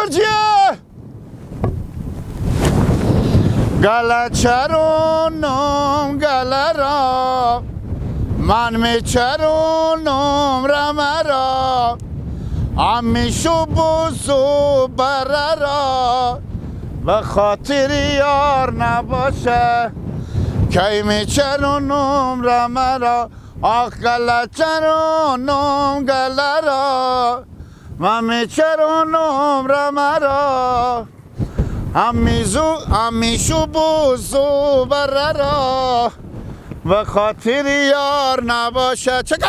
مرجیه گله چرونم گله را من می چرونم رمه را همیشو بوزو بره را به خاطر یار نباشه کی می چرونم رمه را آخ گله چرونم گله را من می چرونم رمه را همیشو بوزو بره را به خاطر یار نباشه چکه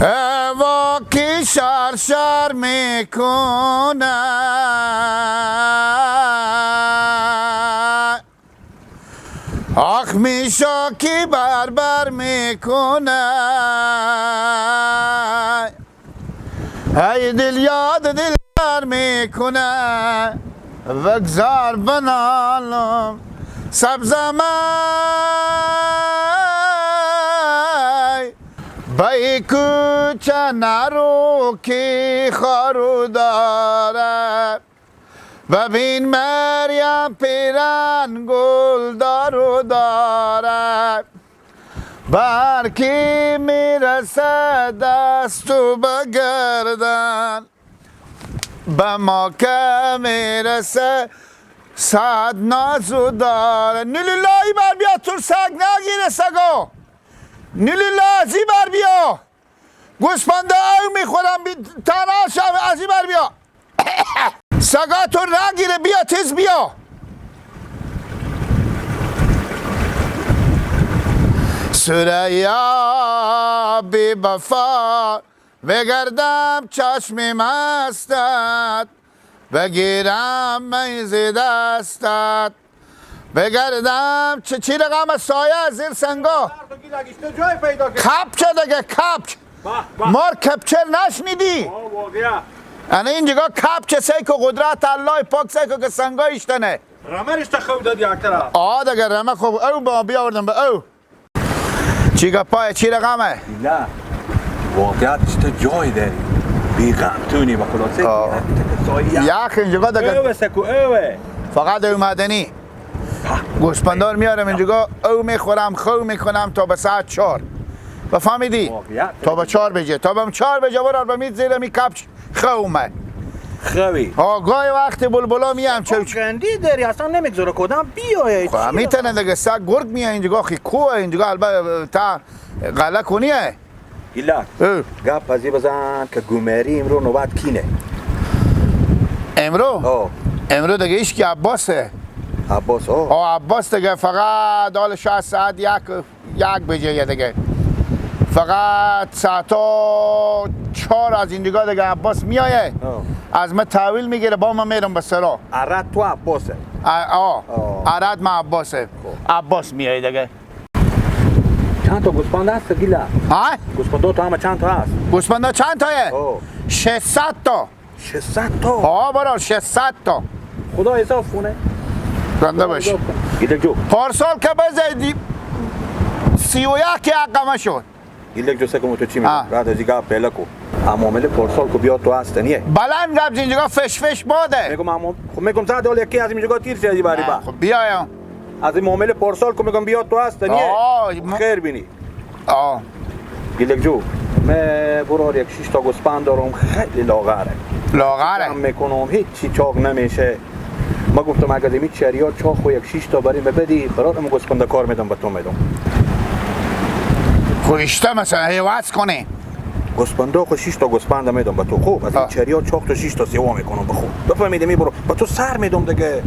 وا کی شر میکنه آخ میشا کی بر میکنه ای دل یاد دلبر میکنه وگذار بنالم سبزمه بای کوچه نرو کی خارو داره ببین مریم پیرن گل دارو داره برکی میرسه دستو بگردن به ما که میرسه صد نازو داره نیلیلایی بر بیا تو سگ نگیره سگو نیلیلا ازی بر بیا گوسپنده او میخورم تنها شم ازی بر بیا سگا تو نگیره بیا تیز بیا سریا بی بفا بگردم چشم مستت بگیرم میز دستت بگردم چی رقم سایه زیر سنگا کپچه دیگه کپچ مار کپچر نشنیدی انا اینجا کپچه سیکو قدرت الله پاک سیکو که سنگا ایشتنه رمرش خوب دادی اکترا دیگه رمه خوب او با بیاوردم به او چی گپای چی رقمه نه واقعیتش تو جای داری بیغم تونی با خلاصه یخ اینجا دیگه اوه سکو اوه فقط او مدنی گوسپندار میارم اینجا او میخورم خو میکنم تا به ساعت 4 بفهمیدی؟ تا به 4 بجه تا به 4 بجه برار به میز زیر می کپش خومه خوی گاهی وقتی بلبلا میام گندی داری اصلا نمیگذاره کدام بیایه میتونه دیگه سگ گرگ میاد اینجا خی کوه اینجا البته تا غله کنیه گیلا گپ پذی بزن که گومری امرو نوبت کینه امرو دیگه ایش که عباسه عباس عباس دیگه فقط حال 6 ساعت یک بجه دیگه فقط ساعت 4 از این دیگه عباس میایه از من تحویل میگیره با من میرم به سرا عرد تو عباسه عرد من عباسه عباس میایه دیگه چند تا گوسپند هست گیلا؟ گوسپندا تو همه چند تا هست؟ گوسپندا چند تایه؟ 600 تا 600 تا؟ برار 600 تا خدا حساب کنه رنده باش گیلا جو پارسال که بزیدی 31 حقمه شد گیلا جو سکمو تو چی میگم؟ راد از ایگاه پیلا کو معامله پارسال کو بیاد تو هست نیه؟ بلند ربز اینجا فش باده میگم زد حال یکی از اینجا تیر شدی باری با خب بیایم از این معامله پارسال کو میگم بیاد تو هست نیه؟ خیر بینی گیلک جو من برار یک 6 تا گوسپند دارم خیلی لاغره میکنم هیچی چاق نمیشه ما گفتم اگر دمی چریار چاق و یک 6 تا بریم بدی برات ام گوسپند کار میدم به تو میدم خوشته مثلا هیواز کنه گوسپندا خو 6 تا گوسپند میدم به تو خوب از این چریار چاق تا 6 تا سیوا میکنم به خوب بفهمیدی میبرو به تو سر میدم دیگه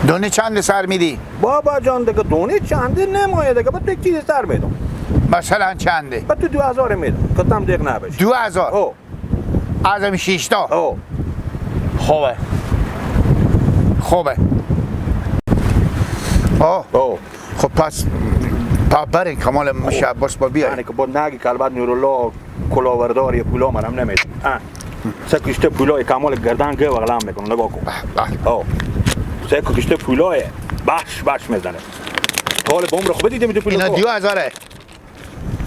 دونه چند سر میدی بابا جان دیگه دونه چنده نمایه دیگه به تو چیز سر میدم مثلا چنده به تو 2000 میدم کتم دیگه نباشه 2000 از این 6 تا خوبه خب پس برین کمال مشباس با بیای یعنی که بود نگی که البته نورالله کلاوردار یا پولا منم نمید سه کشته پولای کمال گردن گه وغلام میکنه نگاه کن آه سه کشته پولای باش میزنه حال بوم رو خوب دیدی میتونی پولا اینا 2000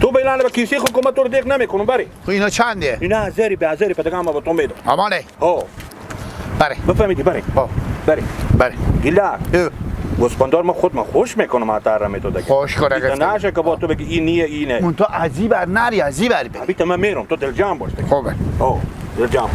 تو بیلانه به کیسه حکومت تو رو دیگه نمیکنم بری اینا چنده اینا هزاری به هزاری پدگام با تو میدم امانه آه بره بفهمیدی بری بری گیلا گوسپندار ما خود ما خوش میکنم اتر میتو دیگه خوش کنه نشه که با تو بگی این نیه اینه من تو عجیب نری عجیب بری بیت من میرم تو دل جان باش خوبه آه دل جان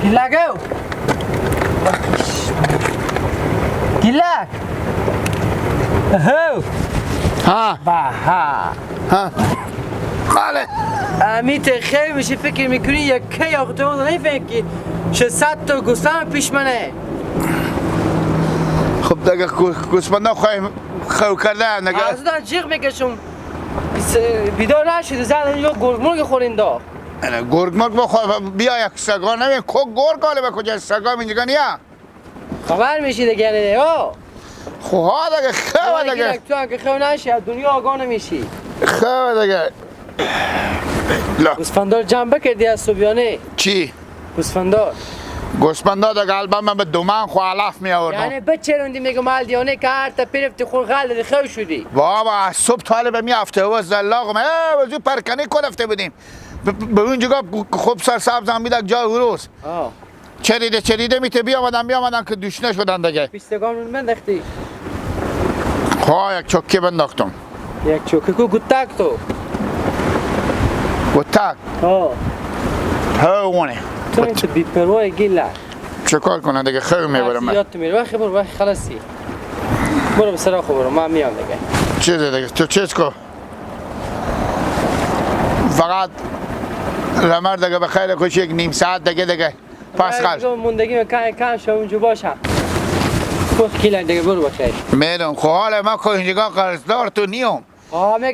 Gila kau. Gila. ها ها بله امیت خیلی میشه فکر میکنی یکی آخته بود نمیفهم که 600 تا گوسفند پیش منه. خب دیگه گوسفندا خو کرده نگه از اون جیغ میکشم بیدار نشده زدن یا گرگمرگ خورین دا. گرگ مرگ بیا یک سگا نمیم گرگ حاله به کجا سگا اینجا نیا خبر میشی دیگه نه ها. خواه دیگه خواه دیگه تو هم که خو نشی از دنیا آگاه نمیشی. خواه دیگه لا گوسفندار جمع بکردی از صبحانه. چی؟ گوسفندار گوسفندا دیگه البته من به دومن خو علف می آوردم یعنی بچه روندی میگم مال دیانه که هر تا پیرفتی خور غل خو شدی. بابا از صبح طالب می هفته و زلاغم وزو پرکنی کلفته بودیم به اونجا خوب سرسبز هم میدک جای هروز چریده میته بیامدن که دوشنه شدن دیگه 20 گام بنداختی. خواه یک چوکی بنداختم یک چوکی کو گوتک تو. گوتک اونه تو این تو بی پروای گیله. چه کار کنه دیگه خیلی میبرم من یادت میره وقتی برو وقتی خلاصی. برو به سراخ برو من میام دیگه. چیزه دیگه تو چیز کو فقط رمر دیگه به خیلی خوش یک نیم ساعت دیگه پس خل موندگی کم شو اونجا باشم. خود کیلن دیگه برو بخیر. میدونم خب حالا من که اینجا قرضدار تو نیم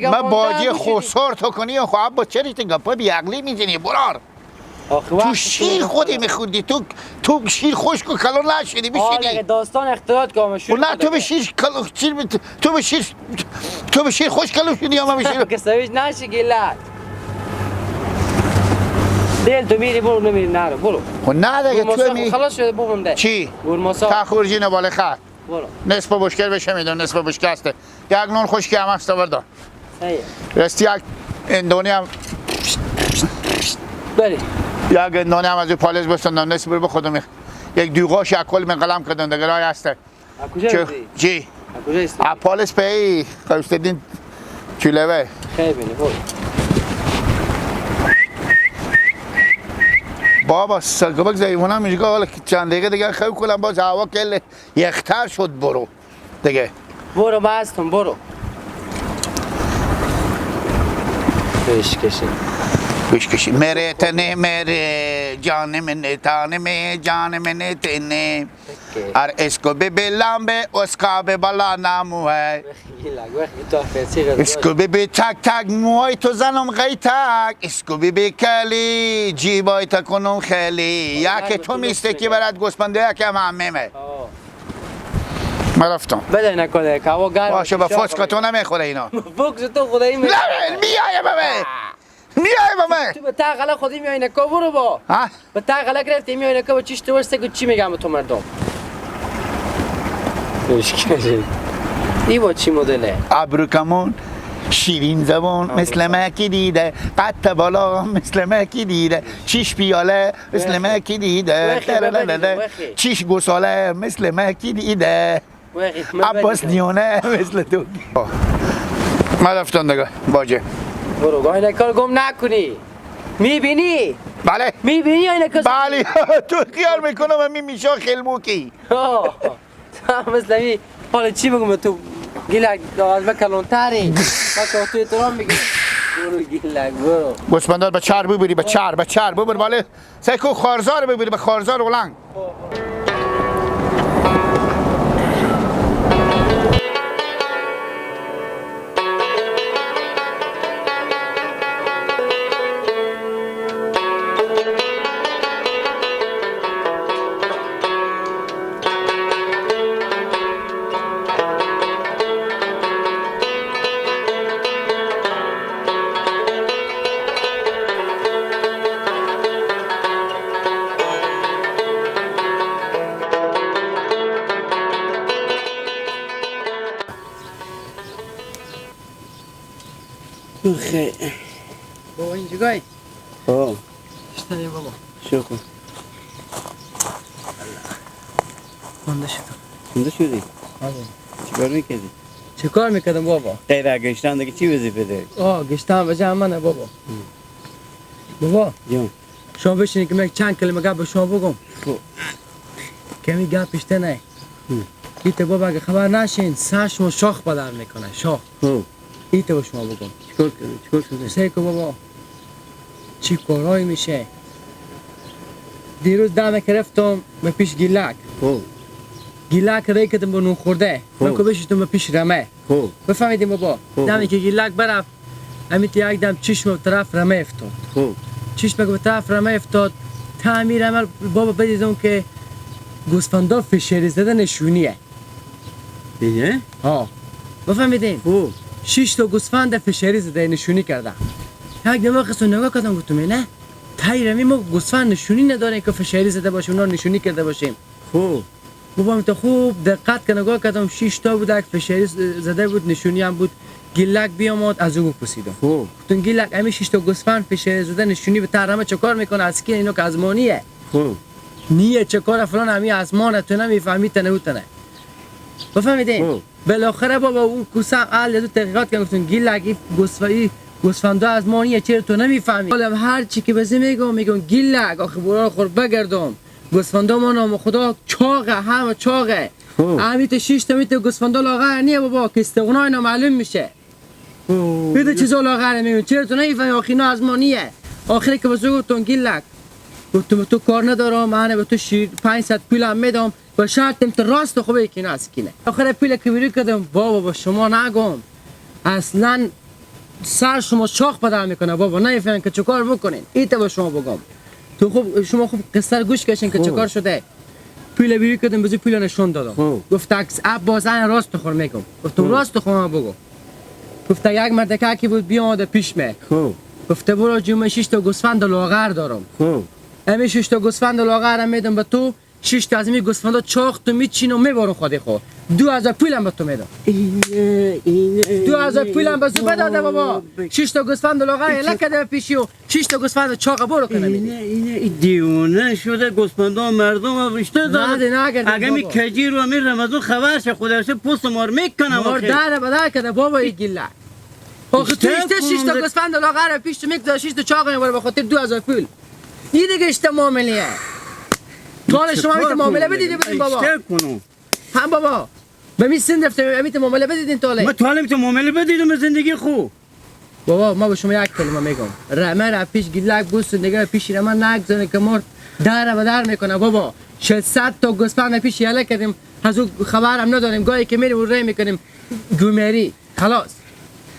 من باجی خسار تو کنیم خب با چه ریتن گپا بی عقلی میزنی برار تو شیر خودی میخوندی تو شیر خوش کن کلون نشدی بشینی داستان اختلاط کنم شروع نه تو به شیر تو به شیر خوش کلون شدی یا من بشیر که سویش نشی گیلت دل تو میری برو نمیری نرو برو خب نه دیگه تو می خلاص شده برم ده چی؟ گورماسا تا خورجی نباله خط برو نصف بشکر بشه میدون نصف بشکسته یک نون خشکی هم هست بردار رستی یک اندونی هم بری یک اندونی هم از پالز بستندم نصف برو بخودم یک دوغاش یک کل من قلم کردن دیگه رای هسته کجا هستی؟ چی؟ کجا هستی؟ پالز پی خوستدین چولوه خیلی بینی برو بابا سرگبک زیمونم میگه حالا چند دقیقه دیگه خیلی کنم باز هوا کل یختر شد برو دیگه برو بستم برو کشی میره تنه میره جان من تانه جان من تنه ار اسکو به لامبه اسکا به بالا نامو ہے اسکو به تک تک موهای تو زنم غی تک اسکو به کلی جیبای تا کنم خیلی یکی تو میسته که برات گوسپنده یکی هم همه من رفتم بده نکنه که هوا گرم باشه با فسکا تو نمیخوره اینا فوکس تو خدایی میخوره میایه بمه میای بمه تو به تقلا خودی میای نکو برو با به تقلا گرفتی میای نکو با چیش تو ورسته که چی میگم به تو مردم این با چی مدله؟ ابروکمون شیرین زبان مثل مکی دیده، قد بالا مثل مکی دیده، چیش پیاله مثل مکی دیده، چیش گساله مثل مکی دیده، عباس دیونه مثل تو. من رفتم دیگه باجه. برو گاه این کار گم نکنی. میبینی؟ بله میبینی این کار؟ بله تو خیال میکنم من میشا خیلموکی. تو مثل می حالا چی بگم تو گیلک از کلانتری بچه تو احترام میگی برو گیلک برو گوسفندار به چار ببری به چار ببر بالا سیکو خارزار ببری به خارزار اولنگ. خیلی بابا اینجا گای اشتنی بابا شکر خونده شدی؟ چی کار میکردی؟ چه کار میکردم بابا؟ غیر از گشتن دیگه چی وظیفه داری؟ گشتم به جمع منه بابا بابا جان شما بشینی که من چند کلمه گپ به شما بگم کمی گپ بیشتر نه ایت بابا اگه خبر نشین سر شما شاخ بدر میکنه شاخ ایت به شما بگم چیکار شده؟ سیکو بابا چی کارایی میشه دیروز دمه که رفتم به پیش گیلک گیلک رای کردم با نون خورده من که بشیدم به پیش رمه بفهمیدیم بابا دمه که گیلک برفت امیت یک دم چشم به طرف رمه افتاد چشم که به طرف رمه افتاد تعمیر عمل بابا بدیدم که گوسفندا فشاری زده نشونیه دیگه؟ بفهمیدین؟ 6 تا گوسفند فشاری زده نشونی کرده یک دم قصه نگاه کردم گفتم نه تایرمی ما گوسفند نشونی نداره که فشاری زده باشه اونا نشونی کرده باشیم بابا من تو خوب دقت که نگاه کردم 6 تا بود که فشاری زده بود نشونی هم بود گیلک بیامد از او بپرسیدم گفتم گیلک همین 6 تا گوسفند فشاری زده نشونی به ترمه چه کار میکنه از کی اینو که ازمانیه نیه چه کار فلان همین ازمانه تو نمیفهمی تنه بفهمیدین بالاخره بابا اون کوسم اهل تو تحقیقات کردم گفتم گیلک گوسفندا ازمانیه چرا تو نمیفهمی حالا هر چی که بزی میگم گیلک آخه برا خور بگردم گوسفندا ما نام خدا چاقه همه چاقه امیت 6 تا میت گوسفندا لاغر نیه بابا که استغنا اینا معلوم میشه بده چیزا لاغر میگم چرا تو نمیفهمی آخه اینا ازمانیه آخری که بزرگ گفتم گیلک گفتم تو کار ندارم من به تو 500 پولم میدم با شرطم تو راست خوبه که نه از کینه آخر پول که بیرون کردم بابا با شما نگم اصلا سر شما شاخ بدر میکنه بابا نمیفهمین که چه کار بکنین ایت با شما بگم تو خوب شما خوب قصه گوش کشین که چه کار شده پول بیرون کردم بزی پول نشون دادم گفت عکس اب بازن راست خور میگم گفتم راست خور بگو گفت یک مرد که بود بیاد پیش می گفت برو جمعه 6 تا گوسفند لاغر دارم همین 6 تا گوسفند لاغر میدم به تو 6 تا از این گوسفندا چاق تو میچین و میبرون خودی خو 2000 پولم به تو میدم 2000 پولم به زوبه داده بابا 6 تا گوسفند لاغر لکده پیشی و 6 تا گوسفند چاق برو کنه اینه دیونه شده گوسفندا مردم رشته داده اگه می کجی رو می رمضان خبرش خودش پوست مار میکنه مار داره بدر کده بابا این گله آخه تو 6 تا گوسفند لاغر پیش تو میگذار 6 تا چاق میبره به خاطر 2000 پول این دیگه اشتمامیه حالا شما میتونید معامله بدید بابا هم بابا به می سن رفته میتونید معامله بدید تاله ما تاله میتونم معامله بدیدم به زندگی خوب بابا ما به شما یک کلمه میگم رمه را پیش گیلک بوست نگه پیش رمه نگذاره که مر در و در میکنه بابا 600 تا گوسفند پیش یاله کردیم از او خبرم نداریم گاهی که میریم ری میکنیم گومری خلاص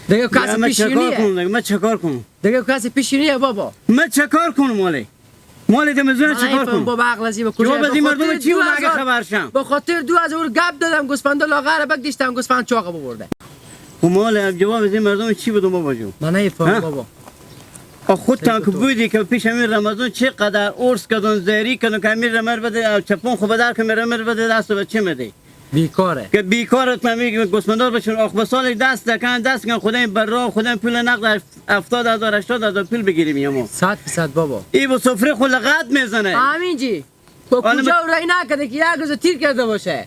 دیگه کسی پیش نیه ما چیکار کنم دیگه کسی پیش نیه بابا ما چیکار کنم مالی دمزونه چیکار کنم بابا عقل زیبا کجا بابا این مردم چی بود اگه خبرشم به خاطر 2000 گپ دادم گوسفند لاغر بگیشتم گوسفند چاق ببرده مال جواب از این مردم چی بود بابا جون من نمیفهمم بابا خودتان که بودی که پیش همین رمضان چقدر عرس کردن زری کردن که همین رمر بده چپون خوب دار که رمر بده دست به چه میدی بیکاره که بیکارت من میگم گوسفندار بشون آخ بسال دست کن خدای برا خدای پول نقد 70,000 80,000 پول بگیریم یمو 100% بابا ای با سفره خلقت میزنه همین جی با کجا رای نکرده که یک روز تیر کرده باشه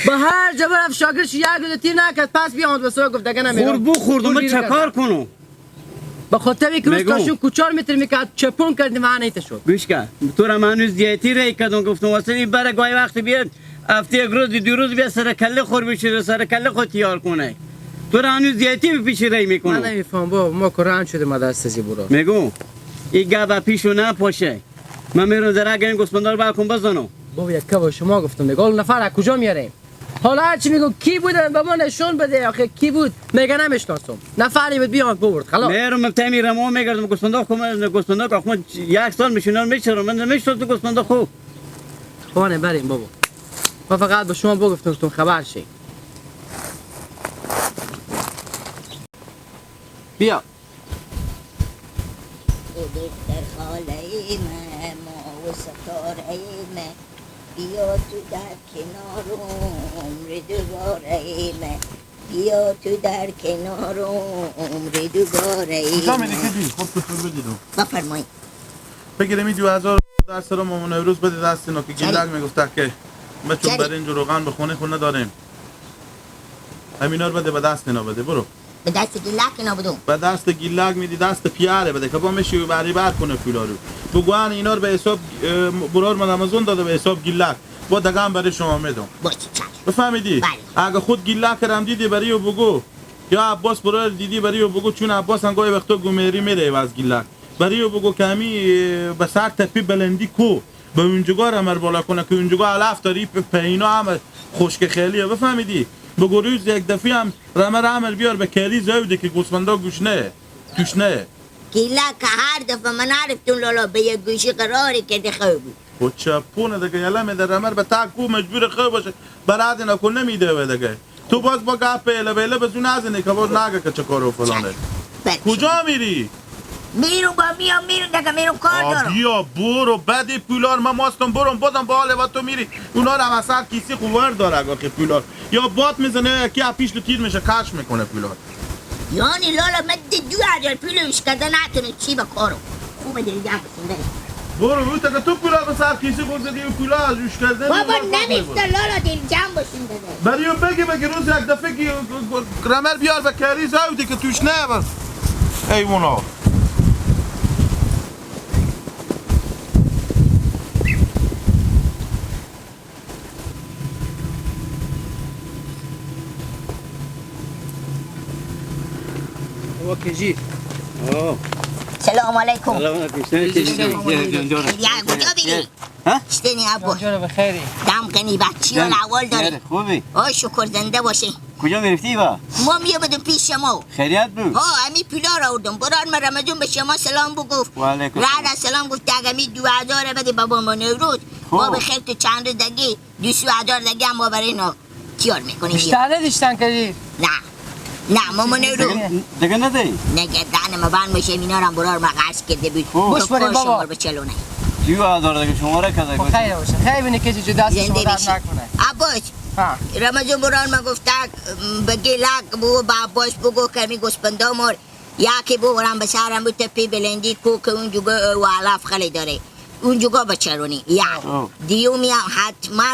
با هر جا برفت شاگردش یک روز تیر نکرد پس بیامد به سوی گفت دیگه نمیرم خوردم چکار کنم به خاطر که روز تاشون کوچار میتر میکرد چپون کردیم معنی شد گوش کن تو را منوز دیتی رای کردم گفتم واسه برای گاهی وقت بیاد هفته یک روز دو روز بیا سر کله خور بشه سر کله خود تیار کنه تو را هنوز دیتی به پیش رای میکنم من نمیفهم بابا ما قرآن شده ما دست ازی برو میگو این گابا پیشو نپاشه من میرم درگه این گوسفندار بالکن بزنم بابا یک با شما گفتم دیگه اول نفر از کجا میاریم حالا هرچی میگو کی بوده به ما نشون بده آخه کی بود میگه نمیشناسم نفری بود بیاد بورد خلاص میرم متمی رمو میگردم گوسفندار خو یک سال میشونم میچرم من نمیشناسم گوسفندار خو خوانه بریم بابا ما فقط به شما بگفتم تو خبر شی بیا در خاله ما و ستاره بیا تو در کنار عمر دوباره بیا تو در کنار عمر دوباره کجا میری کجی؟ خب تو بدیدم بفرمایید بگیرم این 2000 درس رو مامان امروز بده دست اینا که گیلک میگفته که ما چون برنج و روغن به خونه خود نداریم همینا رو بده به دست اینا بده برو به دست گیلک اینا بدم به دست گیلک میدی دست پیاره بده که با میشی بری بر کنه پولا رو بگوان اینا رو به حساب برار من آمازون داده به حساب گیلک با دگم برای شما میدم باشه چشم بفهمیدی اگه خود گیلک رم دیدی برای بگو یا عباس برار دیدی برای بگو چون عباس انگاه وقتا گومیری میره از گیلک برای بگو که همی به سر تپی بلندی کو به اونجگاه رمر بالا کنه که اونجگاه علاف داری پینا هم خشک خیلیه بفهمیدی بگو روز یک دفعه هم رمر بیار به کلی زوده که گوسفندا گوش نه توش نه گیلک هر دفعه من عرفتون لالا به یک گوشی قراری که خوب بود و چپونه دیگه یلا میده رمر به تاکو مجبور خوب باشه برات نکن نمیده دیگه تو باز با گپ بیله بزون نزنی که باز نگه که چه کارو فلانه کجا میری میرم با میام دیگه میرم کار دارم بیا برو بدی پولار من ماستم برم بازم با حال و تو میری اونا رو هم اصلا کیسی خوبر داره اگه پولار یا بات میزنه یکی از پیش تو تیر میشه کش میکنه پولار یعنی لالا من 2000 پولش کرده نتونه چی به کارم خوبه دیگه بسنده برو رو تا تو پولار به سر کیسی خود زدی و پولار از روش کردن بابا نمیسته لالا دل جمع باشین داده بگی روز یک دفعه که رمر بیار به کاری زودی که توش نه بس ایونا کجی سلام علیکم یا کجا بیری؟ اشتنی ابو جانه بخیری دم کنی بچی ها لحوال داری خوبی آه شکر زنده باشی کجا میرفتی با ما میامدم پیش شما خیریت بود ها همی پولا را آوردم بران من رمضان به شما سلام بگفت وعلیکم رعد سلام گفت اگمی 2000 بده بابا ما نوروز ما به خیر تو چند روز دگی 200,000 دگی هم ما برای اینا تیار میکنیم بیشتر ندیشتن کجی نه ماما نورو دیگه نداری نگه دهن ما بند باشه اینا رو هم برار ما قرص کرده بود بوش بریم بابا شمار به چلونه 2000 دیگه شماره کده خیلی باشه خیلی بینی کجی جو دست شما درد نکنه عباس رمضان برار ما گفته بگی لک بو با عباس بگو کمی گسپنده مار یکی بو برام بسرم بود تپی بلندی کو که اونجوگا و علاف خیلی داره اونجوگا بچرونی دیومی حتما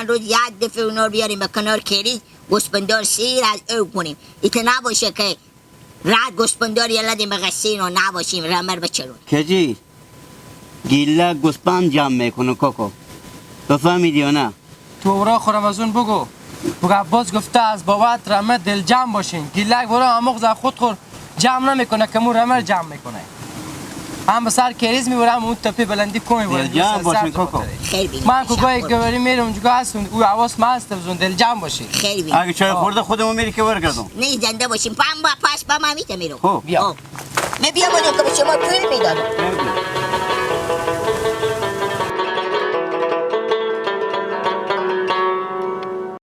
روز یک دفعه اونا رو بیاریم به کنار کلیز گسپندار سیر از او کنیم ایتا نباشه که رد گسپندار یلدیم به غسین و نباشیم رمر بچرون کجی گیله گسپند جمع میکنه کوکو بفهمیدی یا نه تو اورا خورم از اون بگو عباس گفته از بابت رمه دل جمع باشین گیلک برا اموغ زن خود خور جمع نمیکنه که مو رمه جمع میکنه هم به سر کریز میبرم اون تپی بلندی کو میبرم دل جمع باشین کوکو من که گاهی گوری میرم اونجا هستون او عواس مست بزن دل جمع باشین خیلی اگه چای خورده خودمون میری که برگردم نه زنده باشیم پس با ما میته میرم خب بیا من بیا بودم که به شما پول میدادم